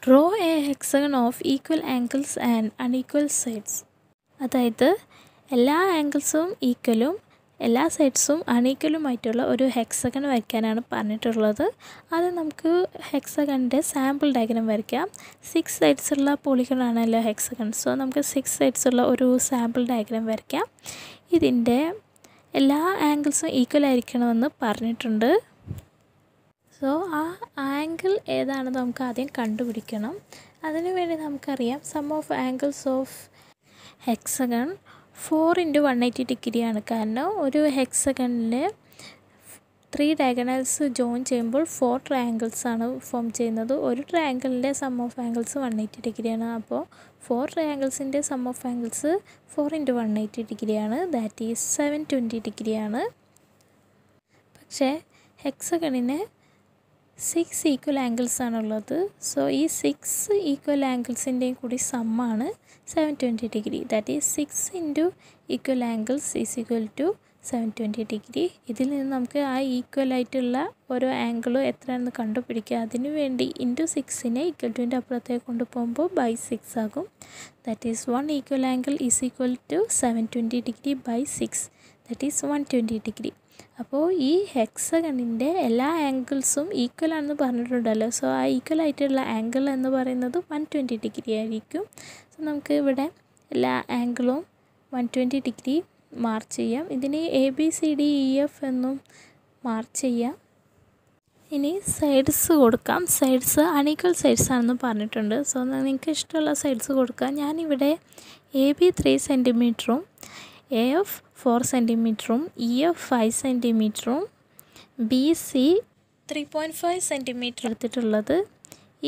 Draw a hexagon of equal angles and unequal sides. അതായത് എല്ലാ ആംഗിൾസും ഈക്വലും എല്ലാ സൈഡ്സും അൺഈക്വലുമായിട്ടുള്ള ഒരു ഹെക്സഗൺ വരയ്ക്കാനാണ് പറഞ്ഞിട്ടുള്ളത്. അത് നമുക്ക് ഹെക്സഗണിൻ്റെ സാമ്പിൾ ഡയഗ്രാം വരയ്ക്കാം. 6 സൈഡ്സ് ഉള്ള പോളിഗൺ ആണല്ലോ ഹെക്സഗൺ. സോ നമുക്ക് 6 സൈഡ്സ് ഉള്ള ഒരു സാമ്പിൾ ഡയഗ്രാം വരയ്ക്കാം. ഇതിൻ്റെ എല്ലാ ആംഗിൾസും ഈക്വൽ ആയിരിക്കണമെന്ന് പറഞ്ഞിട്ടുണ്ട്. സോ ആ ആംഗിൾ ഏതാണെന്ന് നമുക്ക് ആദ്യം കണ്ടുപിടിക്കണം. അതിനുവേണ്ടി നമുക്കറിയാം sum of angles of hexagon 4 × 180 ഡിഗ്രിയാണ്. കാരണം ഒരു ഹെക്സഗണിൽ 3 ഡയഗണൽസ് ജോയിൻ ചെയ്യുമ്പോൾ 4 ട്രയാങ്കിൾസ് ആണ് ഫോം ചെയ്യുന്നത്. ഒരു ട്രയാങ്കിളിൻ്റെ സം ഓഫ് ആംഗിൾസ് 180 ഡിഗ്രിയാണ്. അപ്പോൾ 4 ട്രയാങ്കിൾസിൻ്റെ സം ഓഫ് ആംഗിൾസ് 4 × 180 ഡിഗ്രിയാണ്. ദാറ്റ് ഈസ് 720 ഡിഗ്രിയാണ്. പക്ഷേ ഹെക്സഗണിന് 6 ഈക്വൽ ആംഗിൾസ് ആണുള്ളത്. സോ ഈ 6 ഈക്വൽ ആംഗിൾസിൻ്റെയും കൂടി സമ്മാണ് 720 degree. That is 6 × equal angles is equal to 720 degree. ഇതിൽ നിന്ന് നമുക്ക് ആ ഈക്വൽ ആയിട്ടുള്ള ഓരോ ആംഗിളും എത്രയാണെന്ന് കണ്ടുപിടിക്കുക. അതിനു വേണ്ടി ഇൻറ്റു 6നെ ഈക്വൽ ടുവിൻ്റെ അപ്പുറത്തേക്ക് കൊണ്ടുപോകുമ്പോൾ ബൈ 6 ആകും. That is 1 equal angle is equal to 720 degree by 6. That is 120 degree. അപ്പോൾ ഈ ഹെക്സഗണിൻ്റെ എല്ലാ ആംഗിൾസും ഈക്വൽ ആണെന്ന് പറഞ്ഞിട്ടുണ്ടല്ലോ. സോ ആ ഈക്വൽ ആയിട്ടുള്ള ആംഗിൾ എന്ന് പറയുന്നത് 120 ഡിഗ്രി ആയിരിക്കും. സോ നമുക്ക് ഇവിടെ എല്ലാ ആംഗിളും 120 ഡിഗ്രി മാർക്ക് ചെയ്യാം. ഇതിന് ABCDEF എന്നും മാർക്ക് ചെയ്യാം. ഇനി സൈഡ്സ് കൊടുക്കാം. സൈഡ്സ് അൺഈക്വൽ സൈഡ്സ് ആണെന്ന് പറഞ്ഞിട്ടുണ്ട്. സോ നിങ്ങൾക്ക് ഇഷ്ടമുള്ള സൈഡ്സ് കൊടുക്കാം. ഞാനിവിടെ AB 3 സെൻറ്റിമീറ്ററും AF 4 സെൻറ്റിമീറ്ററും EF 5 സെൻറ്റിമീറ്ററും BC 3.5 centimetre എടുത്തിട്ടുള്ളത്.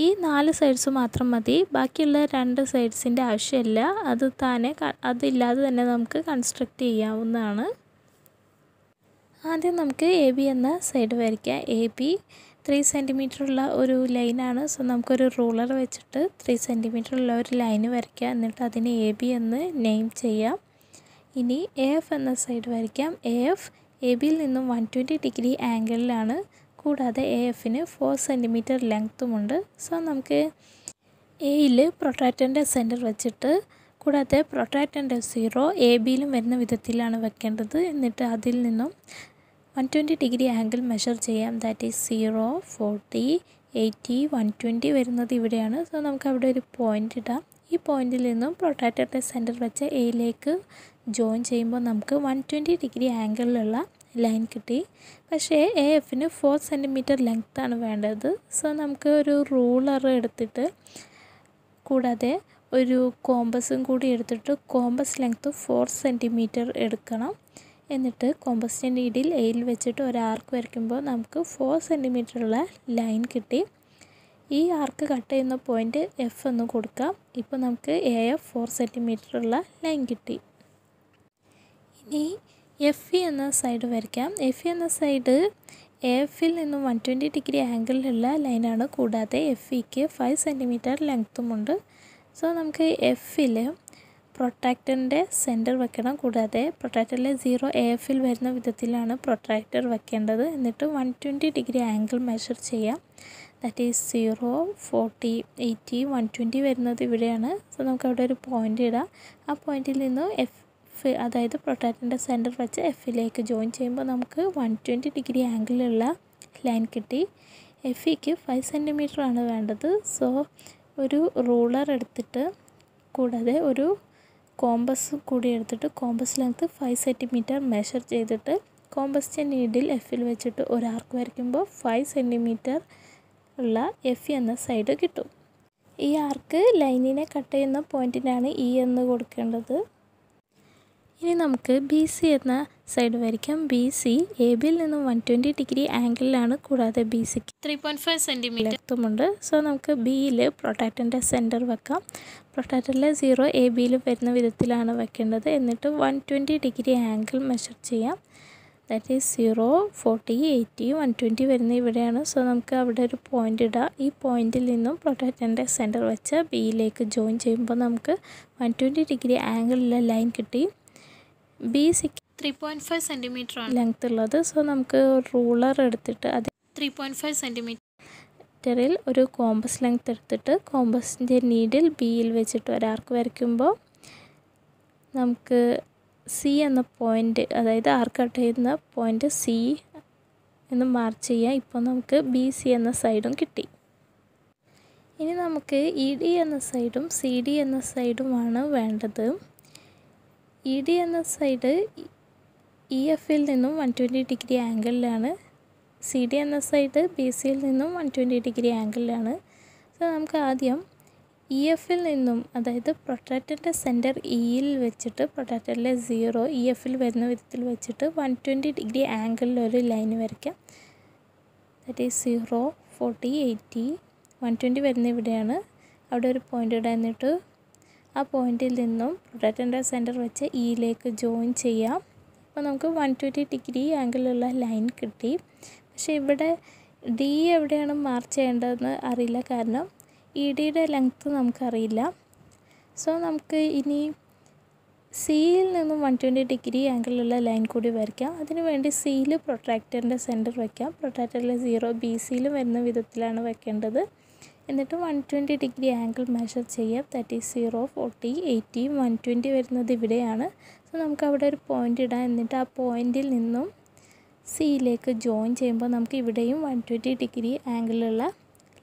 ഈ 4 സൈഡ്സ് മാത്രം മതി. ബാക്കിയുള്ള 2 സൈഡ്സിൻ്റെ ആവശ്യമില്ല. അതില്ലാതെ തന്നെ നമുക്ക് കൺസ്ട്രക്റ്റ് ചെയ്യാവുന്നതാണ്. ആദ്യം നമുക്ക് AB എന്ന സൈഡ് വരയ്ക്കാം. AB 3 സെൻറ്റിമീറ്റർ ഉള്ള ഒരു ലൈനാണ്. സോ നമുക്കൊരു റൂളർ വെച്ചിട്ട് 3 സെൻറ്റിമീറ്റർ ഉള്ള ഒരു ലൈന് വരയ്ക്കാം. എന്നിട്ട് അതിന് AB എന്ന് നെയിം ചെയ്യാം. ഇനി AF എന്ന സൈഡ് വരയ്ക്കാം. AF ABയിൽ നിന്നും 120 ഡിഗ്രി ആംഗിളിലാണ്. കൂടാതെ AFന് 4 സെൻറ്റിമീറ്റർ ലെങ്ത്തുമുണ്ട്. സോ നമുക്ക് എയിൽ പ്രൊട്രാക്ടറിൻ്റെ സെൻറ്റർ വെച്ചിട്ട് കൂടാതെ പ്രൊട്രാക്ടറിൻ്റെ 0 ABയിലും വരുന്ന വിധത്തിലാണ് വെക്കേണ്ടത്. എന്നിട്ട് അതിൽ നിന്നും 120 ഡിഗ്രി ആംഗിൾ മെഷർ ചെയ്യാം. ദാറ്റ് ഈസ് 0, 40, 80, 120 വരുന്നത് ഇവിടെയാണ്. സോ നമുക്ക് അവിടെ ഒരു പോയിൻ്റ് ഇടാം. ഈ പോയിന്റിൽ നിന്നും പ്രൊട്രാക്ടറിൻ്റെ സെൻറ്റർ വെച്ച് എയിലേക്ക് ജോയിൻ ചെയ്യുമ്പോൾ നമുക്ക് 120 ഡിഗ്രി ആംഗിളിലുള്ള ലൈൻ കിട്ടി. പക്ഷേ AFന് 4 സെൻറ്റിമീറ്റർ ലെങ്ത്താണ് വേണ്ടത്. സോ നമുക്ക് ഒരു റൂളർ എടുത്തിട്ട് കൂടാതെ ഒരു കോമ്പസും കൂടി എടുത്തിട്ട് കോമ്പസ് ലെങ്ത്ത് 4 സെൻറ്റിമീറ്റർ എടുക്കണം. എന്നിട്ട് കോമ്പസിൻ്റെ നീഡിൽ എയിൽ വെച്ചിട്ട് ഒരു ആർക്ക് വരയ്ക്കുമ്പോൾ നമുക്ക് 4 സെൻറ്റിമീറ്റർ ഉള്ള ലൈൻ കിട്ടി. ഈ ആർക്ക് കട്ട് ചെയ്യുന്ന പോയിൻ്റ് F എന്ന് കൊടുക്കാം. ഇപ്പോൾ നമുക്ക് AF 4 സെൻറ്റിമീറ്റർ ഉള്ള ലൈൻ കിട്ടി. ഇനി FE എന്ന സൈഡ് വരയ്ക്കാം. FE എന്ന സൈഡ് AFൽ നിന്നും 120 ഡിഗ്രി ആംഗിളിലുള്ള ലൈനാണ്. കൂടാതെ FEക്ക് 5 സെൻറ്റിമീറ്റർ ലെങ്ത്തുമുണ്ട്. സോ നമുക്ക് Fൽ പ്രൊട്രാക്ടറിൻ്റെ സെൻറ്റർ വെക്കണം. കൂടാതെ പ്രൊട്രാക്ടറിലെ 0 AFൽ വരുന്ന വിധത്തിലാണ് പ്രൊട്രാക്ടർ വെക്കേണ്ടത്. എന്നിട്ട് 120 ഡിഗ്രി ആംഗിൾ മെഷർ ചെയ്യാം. ദാറ്റ് ഈസ് 0, 40, 80, 120 വരുന്നത് ഇവിടെയാണ്. സോ നമുക്ക് അവിടെ ഒരു പോയിൻ്റ് ഇടാം. ആ പോയിന്റിൽ നിന്ന് F അതായത് പ്രൊട്രാക്ടറിൻ്റെ സെൻറ്റർ വെച്ച് Fലേക്ക് ജോയിൻ ചെയ്യുമ്പോൾ നമുക്ക് 120 ഡിഗ്രി ആംഗിളുള്ള ലൈൻ കിട്ടി. FEക്ക് 5 സെൻറ്റിമീറ്റർ ആണ് വേണ്ടത്. സോ ഒരു റൂളർ എടുത്തിട്ട് കൂടാതെ ഒരു കോമ്പസ് കൂടി എടുത്തിട്ട് കോമ്പസ് ലെങ്ത്ത് 5 സെൻറ്റിമീറ്റർ മെഷർ ചെയ്തിട്ട് കോമ്പസിൻ്റെ നീഡിൽ Fൽ വെച്ചിട്ട് ഒരു ആർക്ക് വരയ്ക്കുമ്പോൾ 5 സെൻറ്റിമീറ്റർ ഉള്ള FE എന്ന സൈഡ് കിട്ടും. ഈ ആർക്ക് ലൈനിനെ കട്ട് ചെയ്യുന്ന പോയിൻറ്റിനാണ് E എന്ന് കൊടുക്കേണ്ടത്. ഇനി നമുക്ക് BC എന്ന സൈഡ് വരയ്ക്കാം. BC ABയിൽ നിന്നും 120 ഡിഗ്രി ആംഗിളിലാണ്. കൂടാതെ BCക്ക് 3.5 സെൻറ്റിമീറ്റർ ലെങ്ത്തുമുണ്ട്. സോ നമുക്ക് Bയിൽ പ്രൊട്രാക്ടറിൻ്റെ സെൻറ്റർ വെക്കാം. പ്രൊട്രാക്ടറിലെ 0 ABയിൽ വരുന്ന വിധത്തിലാണ് വെക്കേണ്ടത്. എന്നിട്ട് 120 ഡിഗ്രി ആംഗിൾ മെഷർ ചെയ്യാം. ദാറ്റ് ഈസ് 0, 40, 80, 120 വരുന്ന ഇവിടെയാണ്. സോ നമുക്ക് അവിടെ ഒരു പോയിൻ്റ് ഇടാം. ഈ പോയിന്റിൽ നിന്നും പ്രൊട്രാക്ടറിൻ്റെ സെൻറ്റർ വെച്ച് Bയിലേക്ക് ജോയിൻ ചെയ്യുമ്പോൾ നമുക്ക് 120 ഡിഗ്രി ആംഗിളിലുള്ള ലൈൻ കിട്ടി. BCക്ക് 3.5 സെൻറ്റിമീറ്റർ ആണ് ലെങ്ത് ഉള്ളത്. സോ നമുക്ക് റൂളർ എടുത്തിട്ട് അത് 3.5 സെൻറ്റിമീറ്റർ പ്രൊട്രാക്ടറിൽ ഒരു കോമ്പസ് ലെങ്ത് എടുത്തിട്ട് കോമ്പസിൻ്റെ നീഡിൽ ബിയിൽ വെച്ചിട്ട് ഒരു ആർക്ക് വരയ്ക്കുമ്പോൾ നമുക്ക് സി എന്ന പോയിൻ്റ്, അതായത് ആർക്ക് കട്ട് ചെയ്യുന്ന പോയിൻ്റ് സി എന്ന് മാർക്ക് ചെയ്യാം. ഇപ്പോൾ നമുക്ക് ബി സി എന്ന സൈഡും കിട്ടി. ഇനി നമുക്ക് ഇ ഡി എന്ന സൈഡും സി ഡി എന്ന സൈഡുമാണ് വേണ്ടത്. ഇ ഡി എന്ന സൈഡ് ഇ എഫിൽ നിന്നും 120 ഡിഗ്രി ആംഗിളിലാണ്. സി ഡി എന്ന സൈഡ് ബി സിയിൽ നിന്നും 120 ഡിഗ്രി ആംഗിളിലാണ്. സോ നമുക്ക് ആദ്യം ഇ എഫിൽ നിന്നും, അതായത് പ്രൊട്രാക്ടറിൻ്റെ സെൻറ്റർ ഇയിൽ വെച്ചിട്ട് പ്രൊട്രാക്ടറിലെ 0 ഇ എഫിൽ വരുന്ന വിധത്തിൽ വെച്ചിട്ട് 120 ഡിഗ്രി ആംഗിളിൽ ഒരു ലൈൻ വരയ്ക്കാം. ദാറ്റ് ഈസ് 0, 40, 80, 120 വരുന്ന ഇവിടെയാണ്. അവിടെ ഒരു പോയിൻ്റ് ഇടാൻ, എന്നിട്ട് ആ പോയിൻറ്റിൽ നിന്നും പ്രൊട്രാക്ടറിൻ്റെ സെൻറ്റർ വെച്ച് ഇയിലേക്ക് ജോയിൻ ചെയ്യാം. അപ്പോൾ നമുക്ക് 120 ഡിഗ്രി ആംഗിളിലുള്ള ലൈൻ കിട്ടി. പക്ഷേ ഇവിടെ ഡി എവിടെയാണ് മാർക്ക് ചെയ്യേണ്ടതെന്ന് അറിയില്ല, കാരണം ഇ ഡിയുടെ ലെങ്ത്ത് നമുക്കറിയില്ല. സോ നമുക്ക് ഇനി സിയിൽ നിന്നും 120 ഡിഗ്രി ആംഗിളിലുള്ള ലൈൻ കൂടി വരയ്ക്കാം. അതിനുവേണ്ടി സിയിൽ പ്രൊട്രാക്ടറിൻ്റെ സെൻറ്റർ വയ്ക്കാം. പ്രൊട്രാക്ടറിലെ 0 ബി സിയിൽ വരുന്ന വിധത്തിലാണ് വെക്കേണ്ടത്. എന്നിട്ട് 120 ഡിഗ്രി ആംഗിൾ മെഷർ ചെയ്യാം. ദാറ്റ് ഈസ് 0, 40, 80, 120 വരുന്നത് ഇവിടെയാണ്. സോ നമുക്ക് അവിടെ ഒരു പോയിൻ്റ് ഇടാം. എന്നിട്ട് ആ പോയിൻറ്റിൽ നിന്നും സിയിലേക്ക് ജോയിൻ ചെയ്യുമ്പോൾ നമുക്ക് ഇവിടെയും 120 ഡിഗ്രി ആംഗിളുള്ള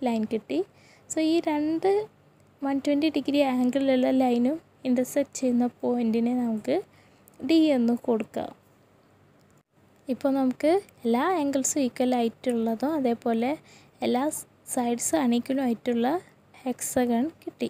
ലൈൻ കിട്ടി. സോ ഈ രണ്ട് 120 ഡിഗ്രി ആംഗിളുള്ള ലൈനും ഇൻ്റർസെക്റ്റ് ചെയ്യുന്ന പോയിൻറ്റിനെ നമുക്ക് ഡി എന്ന് കൊടുക്കാം. ഇപ്പോൾ നമുക്ക് എല്ലാ ആംഗിൾസും ഈക്വൽ ആയിട്ടുള്ളതും അതേപോലെ എല്ലാ സൈഡ്സ് അണീക്വലും ആയിട്ടുള്ള ഹെക്സഗൺ കിട്ടി.